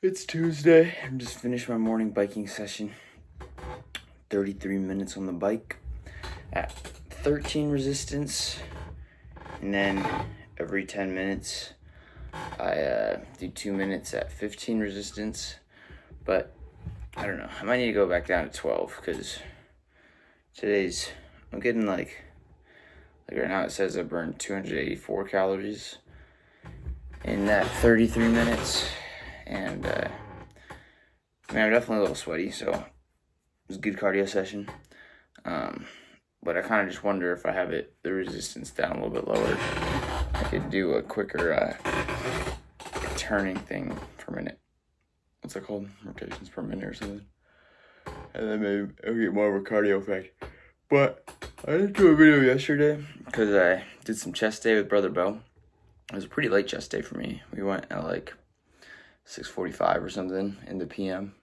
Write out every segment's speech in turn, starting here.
It's Tuesday. I'm just finished my morning biking session. 33 minutes on the bike at 13 resistance. And then every 10 minutes, I do 2 minutes at 15 resistance. But I don't know. I might need to go back down to 12 because I'm getting like right now it says I burned 284 calories in that 33 minutes. And, I'm definitely a little sweaty, so it was a good cardio session. But I kind of just wonder if I have the resistance down a little bit lower, I could do a quicker turning thing per minute. What's that called? Rotations per minute or something. And then maybe I'll get more of a cardio effect. But I didn't do a video yesterday because I did some chest day with Brother Bo. It was a pretty late chest day for me. We went at like 6:45 or something in the PM.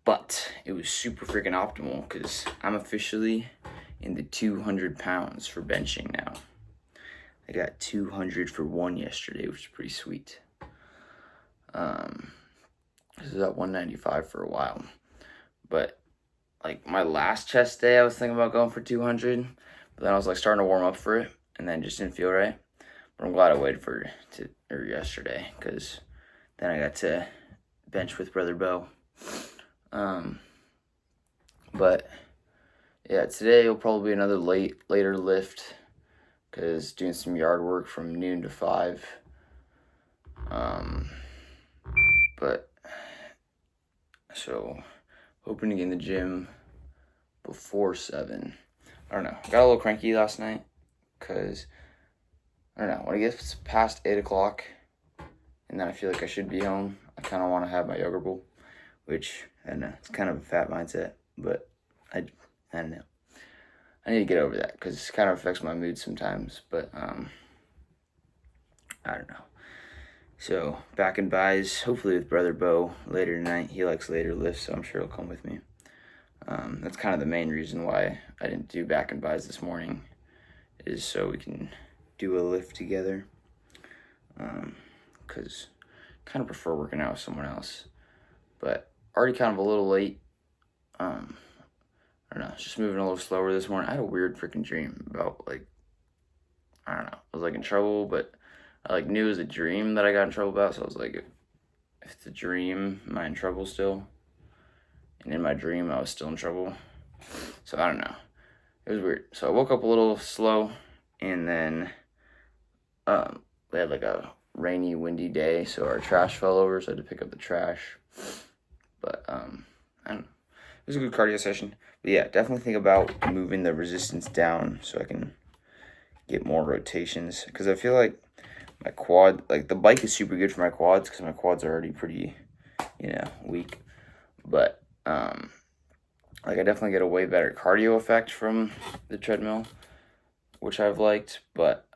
But it was super freaking optimal because I'm officially in the 200 pounds for benching now. I got 200 for one yesterday, which is pretty sweet. This is at 195 for a while. But like my last chest day, I was thinking about going for 200, but then I was like starting to warm up for it, and then it just didn't feel right. But I'm glad I waited for yesterday, because then I got to bench with Brother Bo. But yeah, today will probably be another later lift, because doing some yard work from noon to 5. But so hoping to get in the gym before 7. I don't know. Got a little cranky last night because I don't know, when it gets past 8 o'clock and then I feel like I should be home, I kind of want to have my yogurt bowl, which, I don't know, it's kind of a fat mindset, but I don't know. I need to get over that because it kind of affects my mood sometimes, but I don't know. So, back in buys, hopefully with Brother Bo later tonight. He likes later lifts, so I'm sure he'll come with me. That's kind of the main reason why I didn't do back and buys this morning, is so we can do a lift together, because I kind of prefer working out with someone else, but already kind of a little late. I don't know, just moving a little slower this morning. I had a weird freaking dream about, like, I don't know, I was like in trouble, but I like knew it was a dream that I got in trouble about, so I was like, if it's a dream, am I in trouble still? And in my dream, I was still in trouble, so I don't know, it was weird. So I woke up a little slow, and then we had like a rainy, windy day, so our trash fell over, so I had to pick up the trash. But I don't know. It was a good cardio session. But yeah, definitely think about moving the resistance down so I can get more rotations. Because I feel like my quad, like the bike is super good for my quads because my quads are already pretty, weak. But like I definitely get a way better cardio effect from the treadmill, which I've liked. But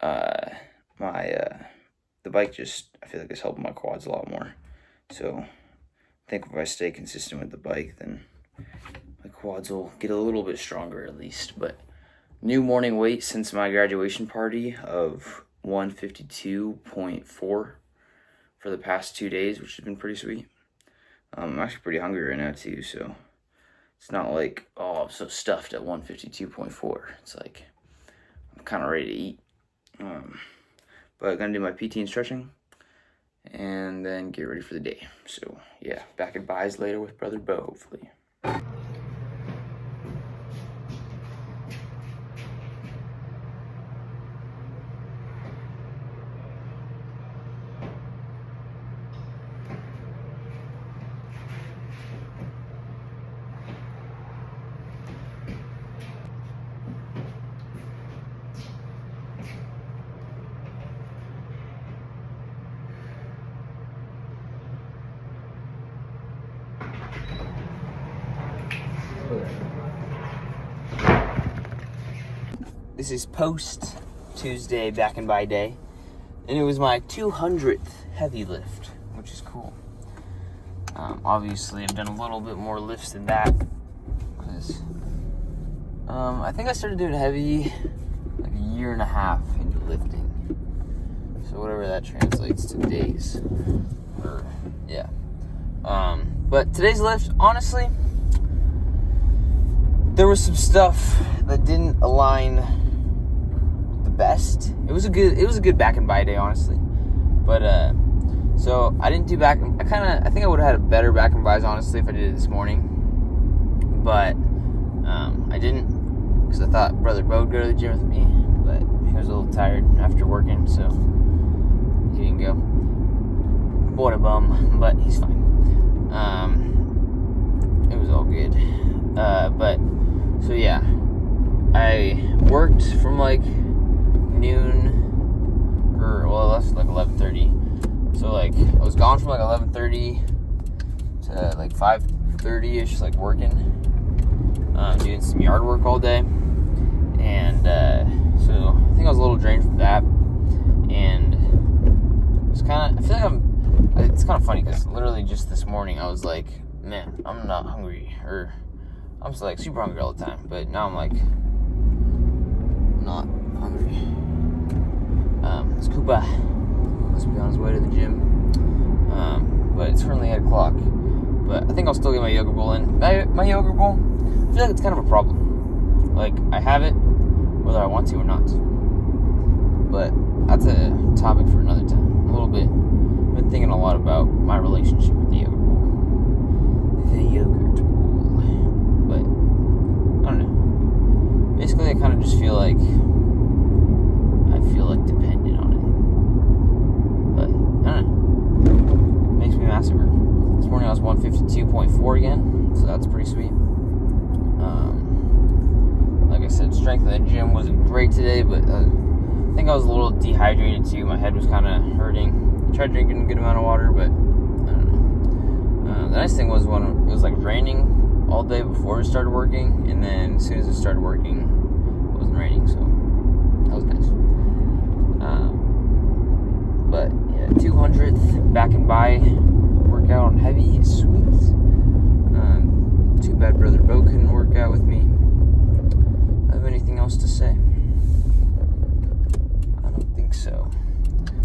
the bike just, I feel like it's helping my quads a lot more. So I think if I stay consistent with the bike, then my quads will get a little bit stronger at least. But new morning weight since my graduation party of 152.4 for the past 2 days, which has been pretty sweet. I'm actually pretty hungry right now too, so it's not like, oh, I'm so stuffed at 152.4. It's like I'm kind of ready to eat. But I'm gonna do my PT and stretching, and then get ready for the day. So yeah, back at buys later with Brother Bo, hopefully. This is post Tuesday back and by day, and it was my 200th heavy lift, which is cool. Obviously I've done a little bit more lifts than that, because I think I started doing heavy like a year and a half into lifting, so whatever that translates to days, or But today's lift, honestly, there was some stuff that didn't align the best. It was a good back and by day, honestly. But so I didn't do back. I think I would have had a better back and bys, honestly, if I did it this morning. But I didn't, because I thought Brother Bo would go to the gym with me, but he was a little tired after working, so he didn't go. What a bum, but he's fine. It was all good. But so yeah, I worked from like noon, that's like 11:30. So like I was gone from like 11:30 to like 5:30ish, like working, doing some yard work all day, and so I think I was a little drained from that, and it's kind of, it's kind of funny because literally just this morning I was like, man, I'm not hungry, or I'm just like super hungry all the time, but now I'm like not hungry. This Koopa must be on his way to the gym, but it's currently 8 o'clock. But I think I'll still get my yogurt bowl in. My yogurt bowl, I feel like it's kind of a problem. Like, I have it whether I want to or not. But that's a topic for another time. A little bit. I've been thinking a lot about my relationship with the yogurt bowl. The yogurt bowl. But I don't know. Basically, I kind of just feel like dependent on it. But I don't know. It makes me massive. This morning I was 152.4 again, so that's pretty sweet. Like I said, strength in the gym wasn't great today, but I think I was a little dehydrated too. My head was kind of hurting. I tried drinking a good amount of water, but I don't know. The nice thing was when it was like raining all day before we started working, and then as soon as it started working, it wasn't raining, so that was nice. But yeah, 200th back and by workout on heavy is sweet. Too bad Brother Bo couldn't work out with me. I have anything else to say? I don't think so.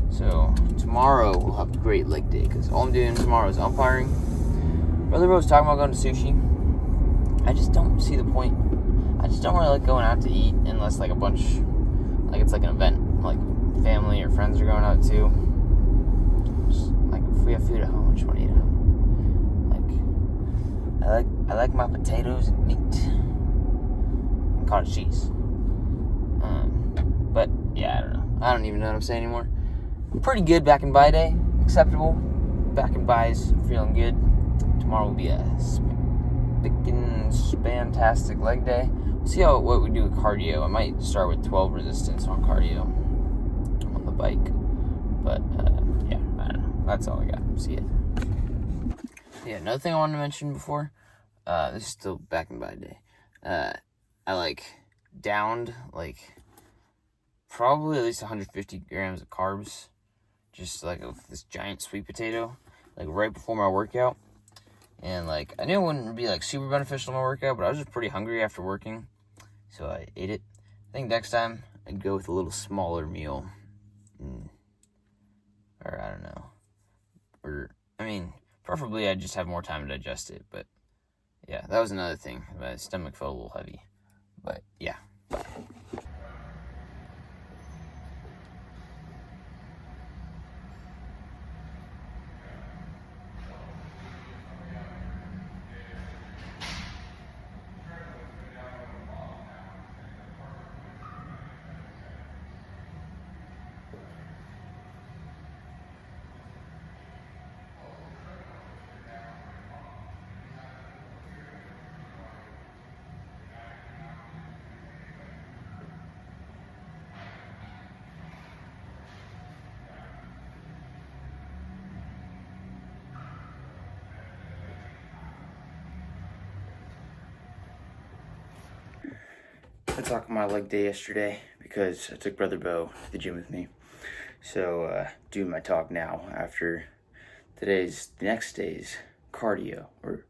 So tomorrow we'll have a great leg day, because all I'm doing tomorrow is umpiring. Brother Bo's talking about going to sushi. I just don't see the point. I just don't really like going out to eat unless like a bunch, like it's like an event, like family or friends are going out too. Just, like if we have food at home, I just want to eat at home. Like I like my potatoes and meat and cottage cheese. But yeah, I don't know. I don't even know what I'm saying anymore. Pretty good back and by day, acceptable. Back and bys, feeling good. Tomorrow will be a fantastic leg day. We'll see what we do with cardio. I might start with 12 resistance on cardio on the bike. But yeah, I don't know. That's all I got. See ya. Yeah, another thing I wanted to mention before. This is still back and by day. I like downed like probably at least 150 grams of carbs, just like of this giant sweet potato, like right before my workout. And like I knew it wouldn't be like super beneficial in my workout, but I was just pretty hungry after working, so I ate it. I think next time I'd go with a little smaller meal, or I don't know, or I mean, preferably I'd just have more time to digest it. But yeah, that was another thing. My stomach felt a little heavy, but yeah. I talked my leg day yesterday because I took Brother Bo to the gym with me. So, doing my talk now after the next day's cardio, or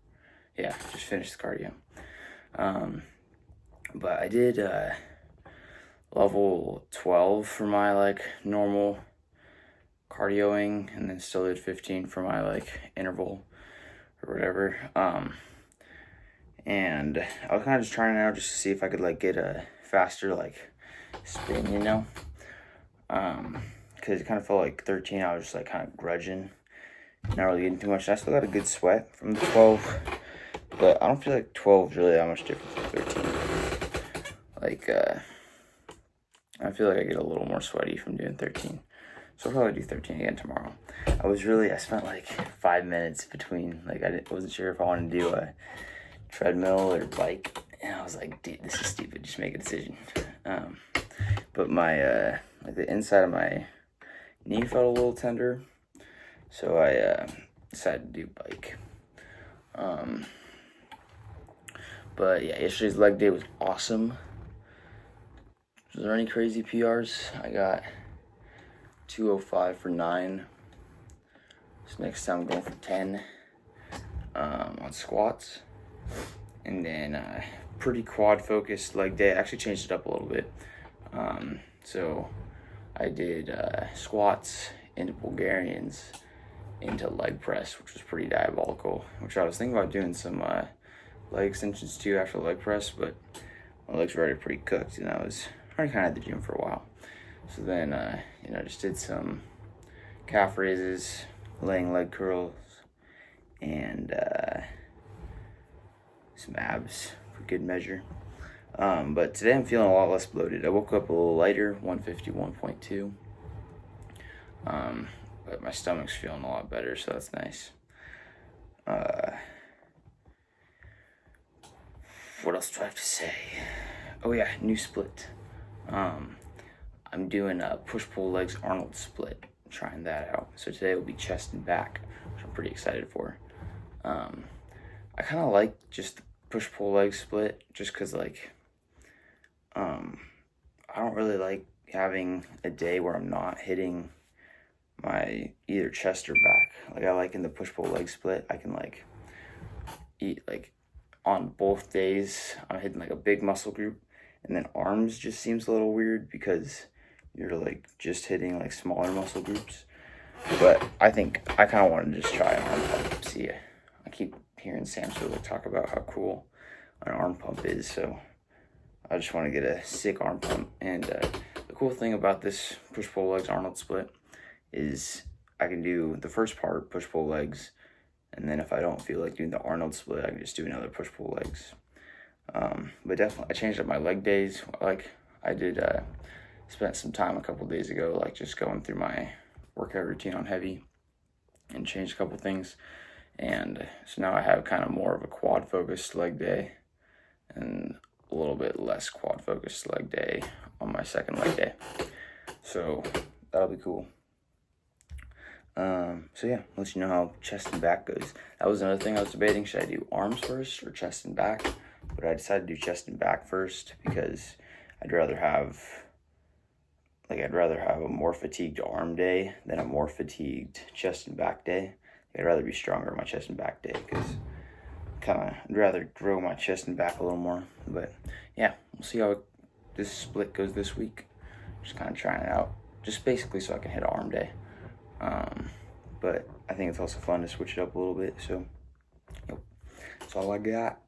yeah, just finished the cardio. But I did level 12 for my like normal cardioing, and then still did 15 for my like interval or whatever. And I was kind of just trying it out just to see if I could like get a faster like spin, you know. Because it kind of felt like 13. I was just like kind of grudging, not really getting too much. And I still got a good sweat from the 12, but I don't feel like 12 is really that much different from 13. Like I feel like I get a little more sweaty from doing 13. So I'll probably do 13 again tomorrow. I spent like 5 minutes between, like wasn't sure if I wanted to do a treadmill or bike. And I was like, dude, this is stupid. Just make a decision. But my, like the inside of my knee felt a little tender. So I decided to do bike. But yeah, yesterday's leg day was awesome. Was there any crazy PRs? I got 205 for 9. So next time I'm going for 10 on squats. And then pretty quad focused leg day. I actually changed it up a little bit. So I did squats into Bulgarians into leg press, which was pretty diabolical. Which I was thinking about doing some leg extensions too after leg press, but my legs were already pretty cooked, and I was already kind of at the gym for a while. So then, just did some calf raises, laying leg curls, and some abs for good measure. But today I'm feeling a lot less bloated. I woke up a little lighter, 151.2. But my stomach's feeling a lot better, so that's nice. What else do I have to say? Oh yeah, new split. I'm doing a push-pull legs Arnold split. I'm trying that out. So today will be chest and back, which I'm pretty excited for. I kind of like just the push-pull leg split, just because like, I don't really like having a day where I'm not hitting my either chest or back. Like I like in the push-pull leg split, I can like eat like on both days I'm hitting like a big muscle group, and then arms just seems a little weird because you're like just hitting like smaller muscle groups. But I think I kind of want to just try an arm pump. See, I keep hearing Sam Solo talk about how cool an arm pump is, so I just want to get a sick arm pump. And the cool thing about this push-pull legs Arnold split is I can do the first part, push-pull legs, and then if I don't feel like doing the Arnold split, I can just do another push-pull legs. But definitely, I changed up my leg days. Like I did, spent some time a couple days ago, like just going through my workout routine on heavy and changed a couple things. And so now I have kind of more of a quad focused leg day and a little bit less quad focused leg day on my second leg day. So that'll be cool. So yeah, let you know how chest and back goes. That was another thing I was debating. Should I do arms first or chest and back? But I decided to do chest and back first because I'd rather have a more fatigued arm day than a more fatigued chest and back day. I'd rather be stronger on my chest and back day because I'd rather grow my chest and back a little more. But yeah, we'll see how this split goes this week. Just kind of trying it out, just basically so I can hit arm day. But I think it's also fun to switch it up a little bit. So, yep, that's all I got.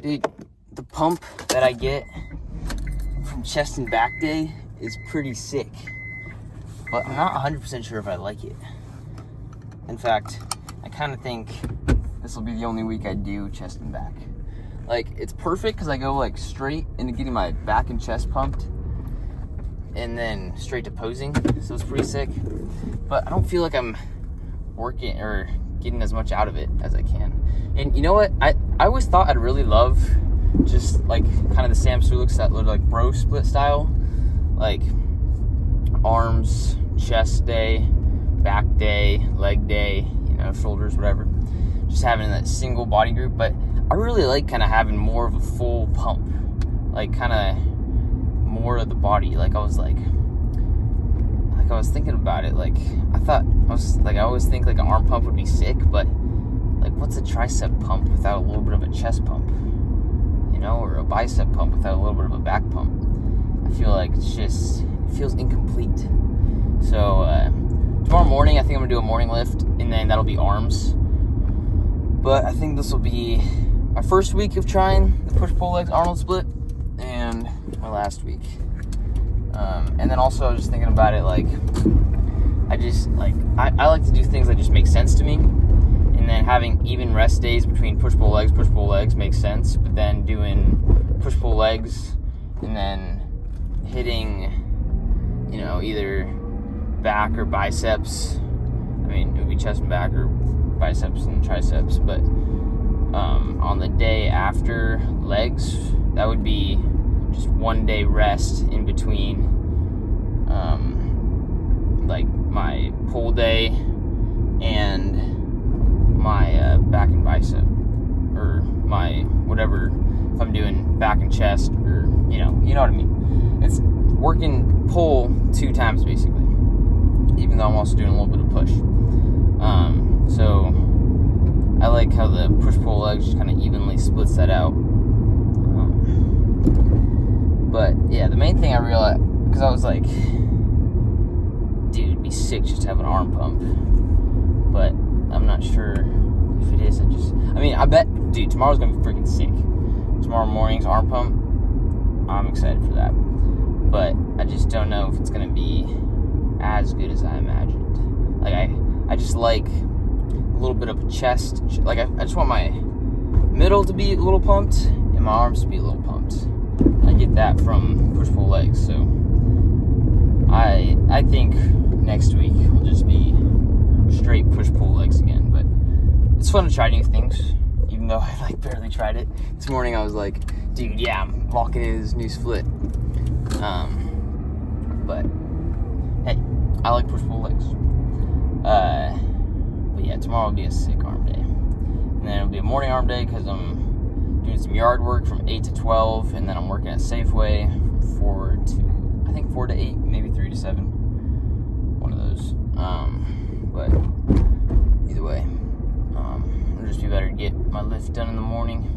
Dude, the pump that I get from chest and back day is pretty sick, but I'm not 100% sure if I like it. In fact, I kind of think this will be the only week I do chest and back. Like, it's perfect because I go like straight into getting my back and chest pumped and then straight to posing, so it's pretty sick. But I don't feel like I'm working or getting as much out of it as I can. And you know what? I always thought I'd really love just like kind of the Sam Sulek that like bro split style, like arms, chest day, back day, leg day, you know, shoulders, whatever. Just having that single body group. But I really like kind of having more of a full pump, like kind of more of the body. Like I was thinking about it. Like I always think like an arm pump would be sick, but like what's a tricep pump without a little bit of a chest pump, you know, or a bicep pump without a little bit of a back pump? I feel like it feels incomplete. So tomorrow morning, I think I'm gonna do a morning lift, and then that'll be arms. But I think this will be my first week of trying the push-pull legs Arnold split, and my last week. And then also I was just thinking about it, like, I like to do things that just make sense to me. And then having even rest days between push-pull legs makes sense. But then doing push-pull legs and then hitting, you know, either back or biceps. I mean, it would be chest and back or biceps and triceps. But on the day after legs, that would be just 1 day rest in between, like my pull day and my back and bicep, or my whatever, if I'm doing back and chest, or you know what I mean. It's working pull 2 times basically, even though I'm also doing a little bit of push. So I like how the push-pull legs just kind of evenly splits that out. But yeah, the main thing I realized, because I was like, dude, it'd be sick just to have an arm pump. But I'm not sure if it is. I bet, dude, tomorrow's gonna be freaking sick. Tomorrow morning's arm pump, I'm excited for that. But I just don't know if it's gonna be as good as I imagined. Like, I just like a little bit of a chest. Like, I just want my middle to be a little pumped and my arms to be a little pumped. I get that from push-pull legs, so I think next week will just be straight push-pull legs again. But it's fun to try new things, even though I like barely tried it. This morning I was like, dude, yeah, I'm walking into this new split. But hey, I like push-pull legs. But yeah, tomorrow will be a sick arm day, and then it'll be a morning arm day because I'm doing some yard work from 8 to 12, and then I'm working at Safeway from 4 to 8, maybe 3 to 7, one of those. But either way, it'll just be better to get my lift done in the morning.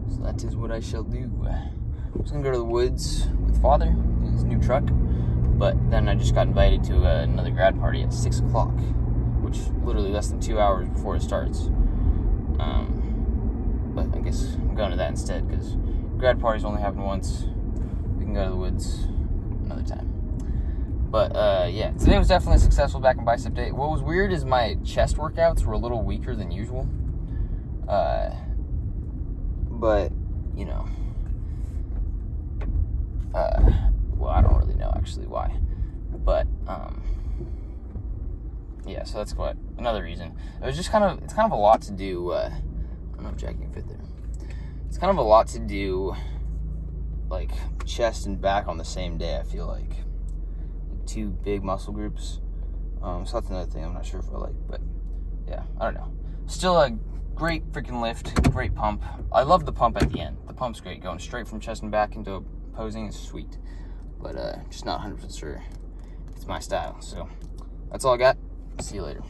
So that is what I shall do. I'm just gonna go to the woods with Father in his new truck, but then I just got invited to another grad party at 6 o'clock, which literally less than 2 hours before it starts. But I guess I'm going to that instead, because grad parties only happen once. We can go to the woods another time. But yeah, today was definitely a successful back and bicep day. What was weird is my chest workouts were a little weaker than usual. But, you know, well, I don't really know actually why. But, yeah, so that's what another reason. It was just it's kind of a lot to do. I don't know if Jack can fit there. It's kind of a lot to do, like chest and back on the same day. I feel like 2 big muscle groups. So that's another thing I'm not sure if I like, but yeah, I don't know. Still a great freaking lift, great pump. I love the pump at the end. The pump's great. Going straight from chest and back into posing is sweet, but just not 100% sure it's my style. So that's all I got. See you later.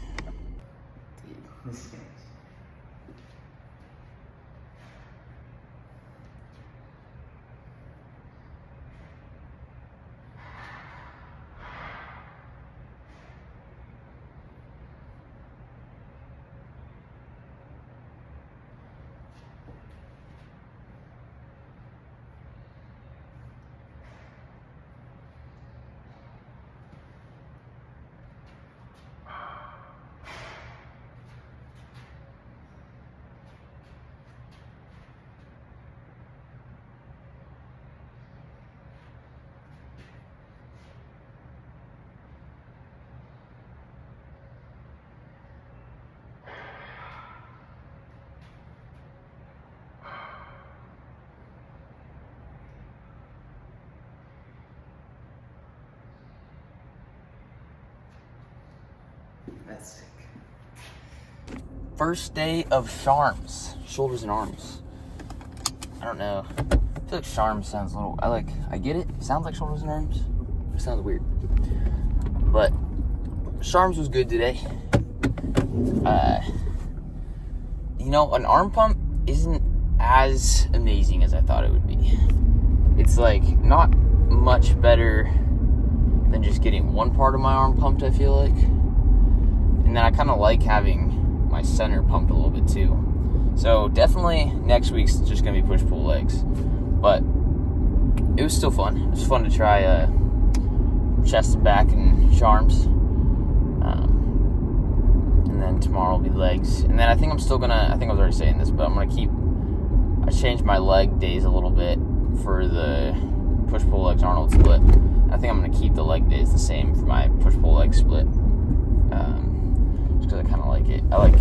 That's sick. First day of Charms, shoulders and arms. I don't know. I feel like Charms sounds a little. I get it. It sounds like shoulders and arms. It sounds weird. But Charms was good today. An arm pump isn't as amazing as I thought it would be. It's like not much better than just getting one part of my arm pumped, I feel like. And then I kind of like having my center pumped a little bit too. So definitely next week's just going to be push-pull legs. But it was still fun. It was fun to try chest and back and Charms. And then tomorrow will be legs. And then I think I was already saying this, but I changed my leg days a little bit for the push-pull legs Arnold split. I think I'm going to keep the leg days the same for my push-pull leg split. Just because I kind of like it. I like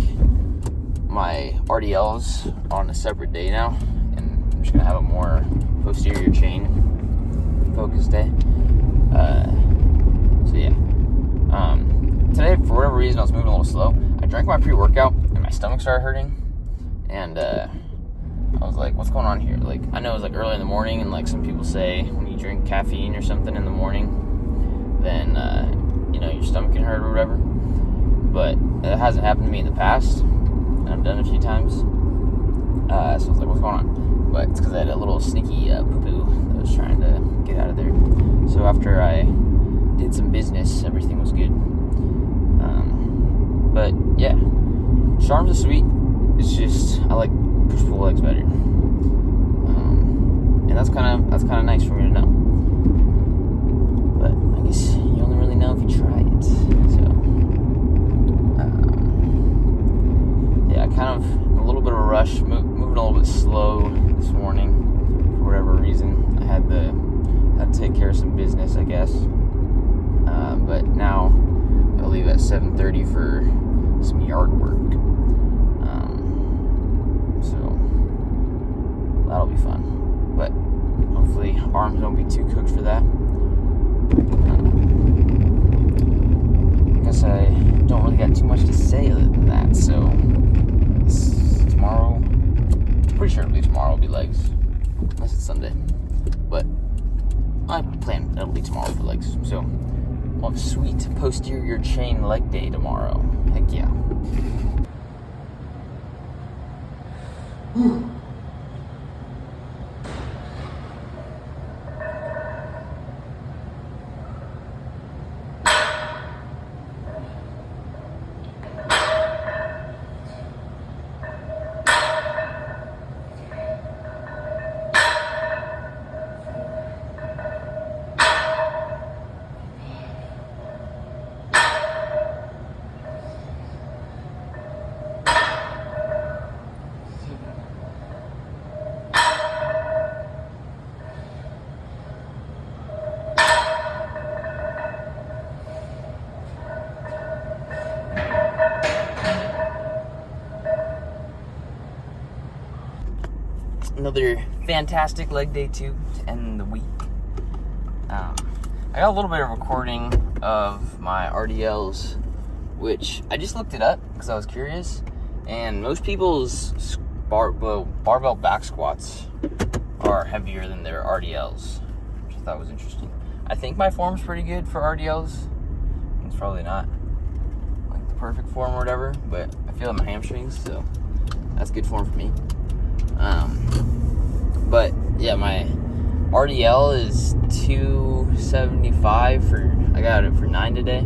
my RDLs on a separate day now. And I'm just going to have a more posterior chain focused day. So yeah. Today, for whatever reason, I was moving a little slow. I drank my pre-workout and my stomach started hurting. And I was like, what's going on here? Like, I know it was like early in the morning, and like some people say when you drink caffeine or something in the morning, then your stomach can hurt or whatever. But it hasn't happened to me in the past, and I've done it a few times. So I was like, what's going on? But it's because I had a little sneaky poo-poo that I was trying to get out of there. So after I did some business, everything was good. But yeah, Charms is sweet. It's just I like push-pull legs better, and that's kind of nice for me to know. But I guess you only really know if you try it. So yeah, kind of a little bit of a rush, moving a little bit slow this morning for whatever reason. I had to take care of some business, I guess. But now I'll leave at 7:30 for some yard work. So that'll be fun. But hopefully arms don't be too cooked for that. I guess I don't really got too much to say other than that. So tomorrow, pretty sure tomorrow will be legs. Unless it's Sunday. But I plan it'll be tomorrow for legs. So we'll have a sweet posterior chain leg day tomorrow. Heck yeah. Another fantastic leg day too to end the week. I got a little bit of recording of my RDLs, which I just looked it up because I was curious. And most people's barbell back squats are heavier than their RDLs, which I thought was interesting. I think my form's pretty good for RDLs. It's probably not like the perfect form or whatever, but I feel it in my hamstrings, so that's good form for me. But yeah, my RDL is 275 I got it for 9 today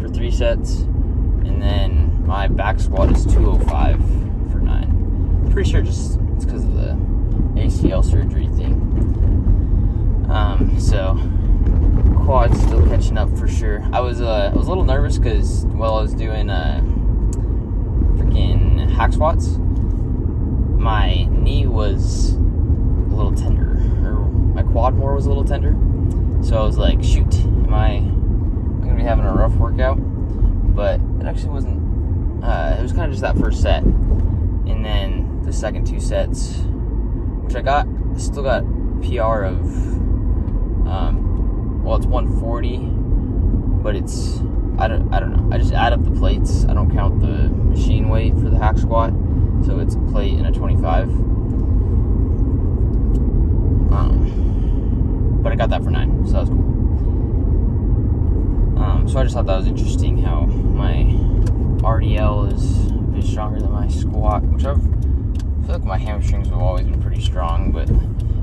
for 3 sets, and then my back squat is 205 for 9. Pretty sure it's because of the ACL surgery thing. So quad's still catching up for sure. I was a little nervous because while I was doing freaking hack squats, my knee was a little tender, or my quad more was a little tender. So I was like, shoot, am I gonna be having a rough workout? But it actually wasn't. It was kind of just that first set, and then the second 2 sets, which I still got PR of, well, it's 140, but it's I don't know. I just add up the plates. I don't count the machine weight for the hack squat. So it's a plate and a 25. But I got that for 9, so that was cool. So I just thought that was interesting how my RDL is a bit stronger than my squat, which I feel like my hamstrings have always been pretty strong,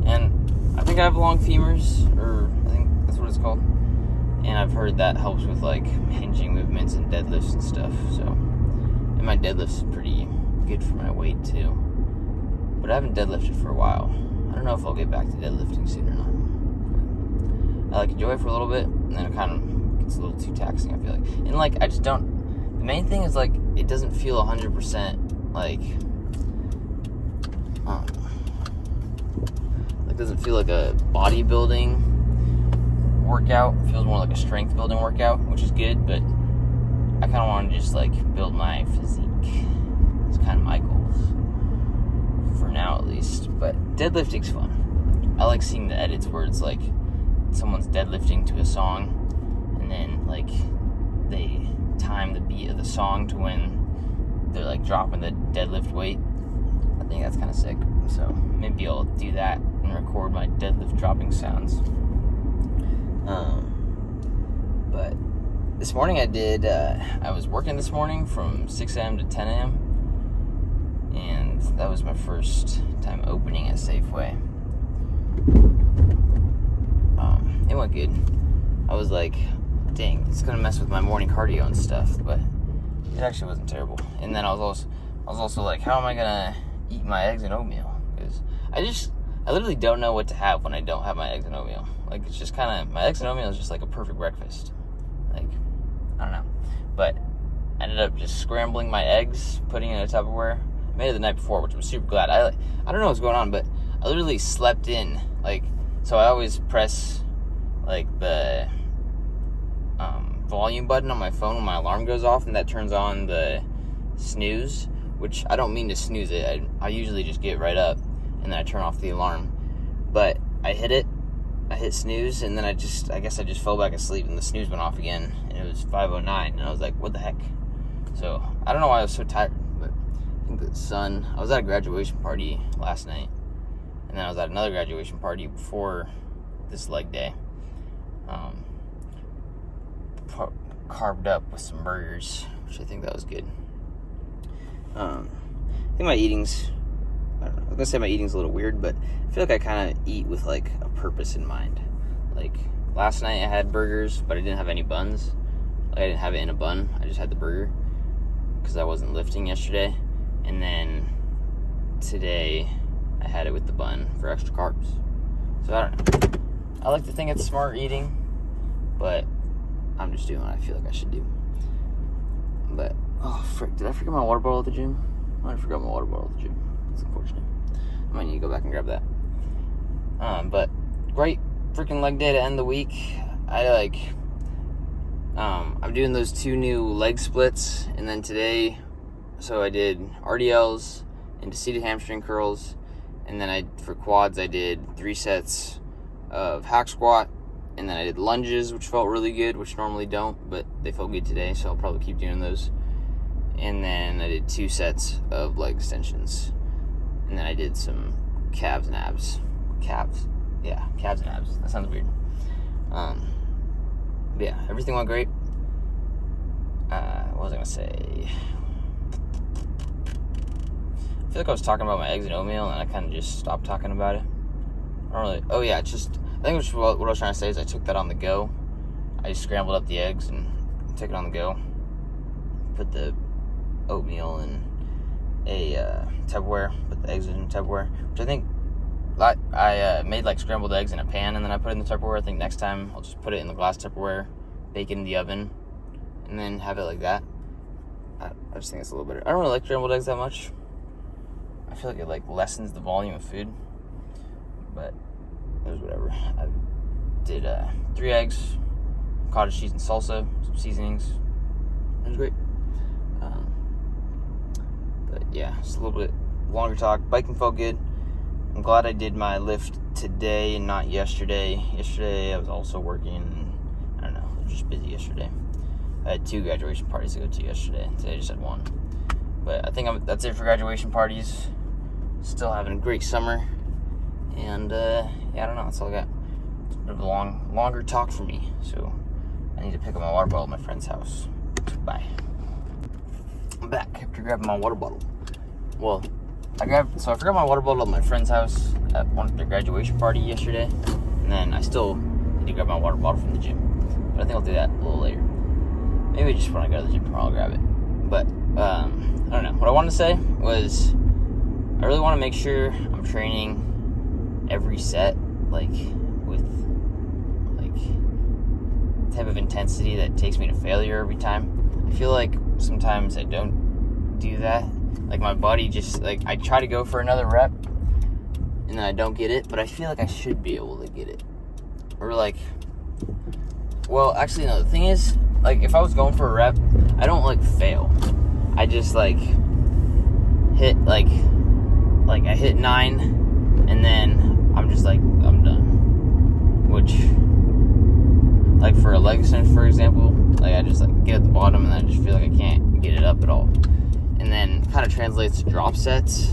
and I think I have long femurs, or I think that's what it's called. And I've heard that helps with like hinging movements and deadlifts and stuff. So, and my deadlift's pretty good for my weight too. But I haven't deadlifted for a while. I don't know if I'll get back to deadlifting soon or not. I like enjoy it for a little bit, and then it kind of gets a little too taxing, I feel like. And like, I just don't, the main thing is like, it doesn't feel 100% like doesn't feel like a bodybuilding workout. It feels more like a strength building workout, which is good, but I kind of want to just like build my physique. It's kind of my goals for now, at least. But deadlifting's fun. I like seeing the edits where it's like someone's deadlifting to a song, and then like they time the beat of the song to when they're like dropping the deadlift weight. I think that's kind of sick. So maybe I'll do that and record my deadlift dropping sounds. But this morning I was working this morning from 6 a.m. to 10 a.m. and that was my first time opening at Safeway. It went good. I was like, dang, it's gonna mess with my morning cardio and stuff, but it actually wasn't terrible. And then I was also like, how am I gonna eat my eggs and oatmeal? Because I literally don't know what to have when I don't have my eggs and oatmeal. Like, it's just kind of, my eggs and oatmeal is just like a perfect breakfast. Like, I don't know. But I ended up just scrambling my eggs, putting it in a Tupperware. I made it the night before, which I'm super glad. I don't know what's going on, but I literally slept in. Like, so I always press like the volume button on my phone when my alarm goes off, and that turns on the snooze, which I don't mean to snooze it. I usually just get right up and then I turn off the alarm. But I hit snooze, and then I guess I just fell back asleep, and the snooze went off again, and it was 5:09, and I was like, what the heck? So I don't know why I was so tired, but I think I was at a graduation party last night, and then I was at another graduation party before this leg day. Carved up with some burgers, which I think that was good. I think my eating's, I don't know, I was gonna say my eating's a little weird, but I feel like I kind of eat with like a purpose in mind. Like last night I had burgers, but I didn't have any buns. Like I didn't have it in a bun. I just had the burger because I wasn't lifting yesterday. And then today I had it with the bun for extra carbs. So I don't know. I like to think it's smart eating, but I'm just doing what I feel like I should do. But, oh frick, did I forget my water bottle at the gym? I might have forgot my water bottle at the gym. It's unfortunate. I might need to go back and grab that. But great freaking leg day to end the week. I'm doing those 2 new leg splits, and then today, so I did RDLs into seated hamstring curls, and then for quads I did 3 sets of hack squat, and then I did lunges, which felt really good, which normally don't, but they felt good today, so I'll probably keep doing those. And then I did 2 sets of leg extensions, and then I did some calves and abs. Calves and abs. That sounds weird. Yeah, everything went great. What was I gonna say? I feel like I was talking about my eggs and oatmeal, and I kind of just stopped talking about it. I think what I was trying to say is I took that on the go. I just scrambled up the eggs and took it on the go. Put the oatmeal in a Tupperware, put the eggs in a Tupperware, which I think I made like scrambled eggs in a pan, and then I put it in the Tupperware. I think next time I'll just put it in the glass Tupperware, bake it in the oven, and then have it like that. I just think it's a little better. I don't really like scrambled eggs that much. I feel like it like lessens the volume of food, but it was whatever. I did 3 eggs, cottage cheese and salsa, some seasonings. It was great. But yeah, just a little bit longer talk. Biking felt good. I'm glad I did my lift today and not yesterday. Yesterday I was also working. I don't know, I was just busy yesterday. I had 2 graduation parties to go to yesterday. Today I just had 1. But I think that's it for graduation parties. Still having a great summer. And yeah, I don't know. That's all I got. It's a bit of a longer talk for me. So I need to pick up my water bottle at my friend's house. Bye. I'm back after grabbing my water bottle. Well, I forgot my water bottle at my friend's house at their graduation party yesterday. And then I still need to grab my water bottle from the gym. But I think I'll do that a little later. Maybe just when I go to the gym tomorrow, I'll grab it. But, I don't know. What I wanted to say was, I really want to make sure I'm training every set, like, with, like, type of intensity that takes me to failure every time. I feel like sometimes I don't do that. Like, my body just, like, I try to go for another rep, and then I don't get it, but I feel like I should be able to get it. Or, like, well, actually, no, the thing is, like, if I was going for a rep, I don't, like, fail. I just, like, hit, like, I hit 9, and then I'm just, like, I'm done. Which, like, for a leg extension, for example, like, I just, like, get at the bottom, and I just feel like I can't get it up at all. And then kind of translates to drop sets.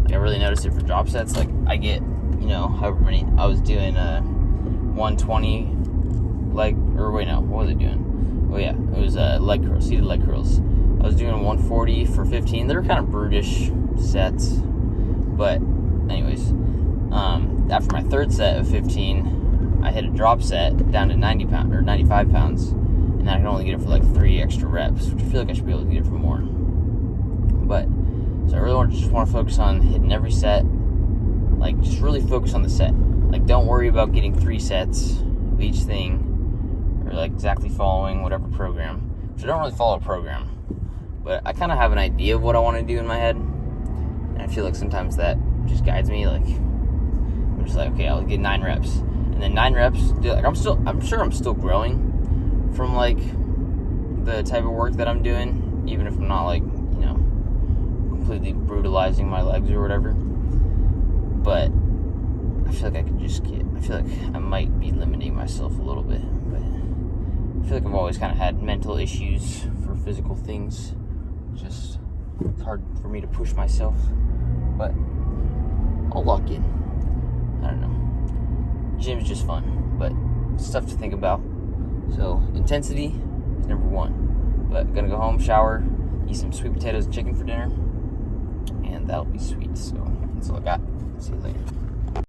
Like, I really noticed it for drop sets. Like, I get, you know, however many, I was doing 120 leg, or wait, no, what was I doing? Oh yeah, it was leg curls, seated leg curls. I was doing 140 for 15. They were kind of brutish sets, but anyways, after my third set of 15, I hit a drop set down to 95 pounds, and then I can only get it for like 3 extra reps, which I feel like I should be able to get it for more. But so I really want to focus on hitting every set, like just really focus on the set. Like, don't worry about getting 3 sets of each thing, or like exactly following whatever program. Which I don't really follow a program, but I kind of have an idea of what I want to do in my head, and I feel like sometimes that just guides me. Like, I'm just like, okay, I'll get 9 reps, and then 9 reps. Like, I'm sure I'm still growing from like the type of work that I'm doing, even if I'm not like, you know, completely brutalizing my legs or whatever. But I feel like I feel like I might be limiting myself a little bit, but I feel like I've always kind of had mental issues for physical things. It's hard for me to push myself, but I'll lock in. I don't know. Gym's just fun, but stuff to think about. So intensity is number 1. But gonna go home, shower, eat some sweet potatoes and chicken for dinner, and that'll be sweet. So that's all I got. See you later.